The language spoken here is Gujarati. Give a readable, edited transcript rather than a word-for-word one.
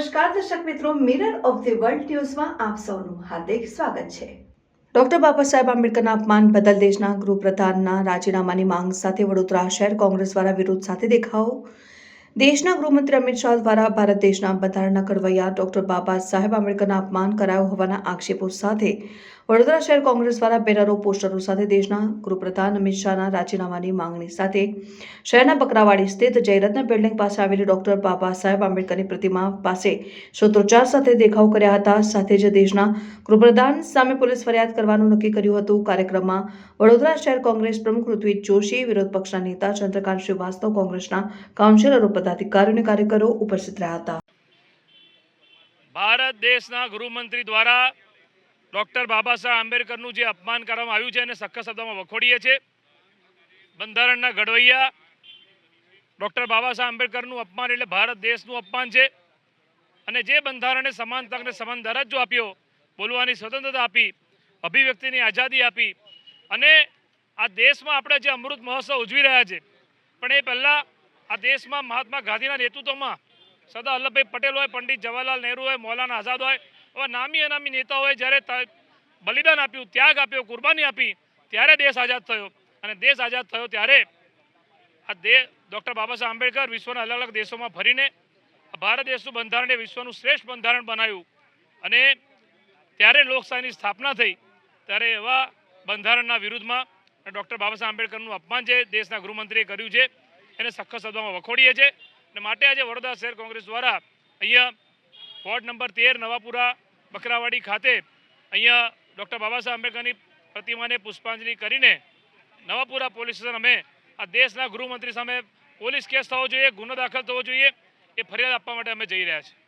નમસ્કાર દર્શક મિત્રો, મિરર ઓફ ધી વર્લ્ડ ન્યૂઝમાં આપ સૌનું હાર્દિક સ્વાગત છે। ડોક્ટર બાબા સાહેબ આંબેડકરના અપમાન બદલ દેશના ગૃહપ્રધાનના રાજીનામાની માંગ સાથે વડોદરા શહેર કોંગ્રેસ દ્વારા વિરોધ સાથે દેખાવો। દેશના ગૃહમંત્રી અમિત શાહ દ્વારા ભારત દેશના બંધારણના ઘડવૈયા ડોક્ટર બાબા સાહેબ આંબેડકરના અપમાન કરાયું હોવાના આક્ષેપો સાથે વડોદરા શહેર કોંગ્રેસ દ્વારા બેનરો પોસ્ટરો સાથે દેશના ગૃહપ્રધાન અમિત શાહના રાજીનામાની માંગણી સાથે શહેરના બકરાવાડી સ્થિત જયરત્ન બિલ્ડિંગ પાસે આવેલી ડોક્ટર બાબા સાહેબ આંબેડકરની પ્રતિમા પાસે સૂત્રોચ્ચાર સાથે દેખાવ કર્યા હતા। સાથે જ દેશના ગૃહપ્રધાન સામે પોલીસ ફરિયાદ કરવાનું નક્કી કર્યું હતું। કાર્યક્રમમાં વડોદરા શહેર કોંગ્રેસ પ્રમુખ ઋત્વિજ જોશી, વિરોધ પક્ષના નેતા ચંદ્રકાંત શ્રીવાસ્તવ, કોંગ્રેસના કાઉન્સિલરો, પદાધિકારીઓ અને કાર્યકરો ઉપસ્થિત રહ્યા હતા। ભારત દેશના ગૃહમંત્રી દ્વારા ડોક્ટર બાબા સાહેબ આંબેડકરનું જે અપમાન કરવામાં આવ્યું છે એને સખત શબ્દોમાં વખોડીએ છીએ। બંધારણના ઘડવૈયા ડોક્ટર બાબા સાહેબ આંબેડકરનું અપમાન એટલે ભારત દેશનું અપમાન છે અને જે બંધારણે સમાન તક અને સમાન દરજ્જો આપ્યો, બોલવાની સ્વતંત્રતા આપી, અભિવ્યક્તિની આઝાદી આપી અને આ દેશમાં આપણે જે અમૃત મહોત્સવ ઉજવી રહ્યા છે, પણ એ પહેલાં આ દેશમાં મહાત્મા ગાંધીના નેતૃત્વમાં સરદાર વલ્લભભાઈ પટેલ હોય, પંડિત જવાહરલાલ નહેરુ હોય, મૌલાના આઝાદ હોય, એવા નામી અનામી નેતાઓએ જ્યારે બલિદાન આપ્યું, ત્યાગ આપ્યો, કુરબાની આપી, ત્યારે દેશ આઝાદ થયો। અને દેશ આઝાદ થયો ત્યારે આ ડૉક્ટર બાબા સાહેબ આંબેડકર વિશ્વના અલગ અલગ દેશોમાં ફરીને ભારત દેશનું બંધારણ વિશ્વનું શ્રેષ્ઠ બંધારણ બનાવ્યું અને ત્યારે લોકશાહીની સ્થાપના થઈ। ત્યારે એવા બંધારણના વિરુદ્ધમાં ડૉક્ટર બાબા સાહેબ આંબેડકરનું અપમાન જે દેશના ગૃહમંત્રીએ કર્યું છે એને સખત શબ્દોમાં વખોડીએ છીએ અને માટે આજે વડોદરા શહેર કોંગ્રેસ દ્વારા અહીંયા વોર્ડ નંબર 13 નવાપુરા બકરાવાડી ખાતે અહીંયા ડૉક્ટર બાબા સાહેબ આંબેડકરની પ્રતિમાને પુષ્પાંજલિ કરીને નવાપુરા પોલીસ સ્ટેશન અમે આ દેશના ગૃહમંત્રી સામે પોલીસ કેસ થવો જોઈએ, ગુનો દાખલ થવો જોઈએ, એ ફરિયાદ આપવા માટે અમે જઈ રહ્યા છીએ।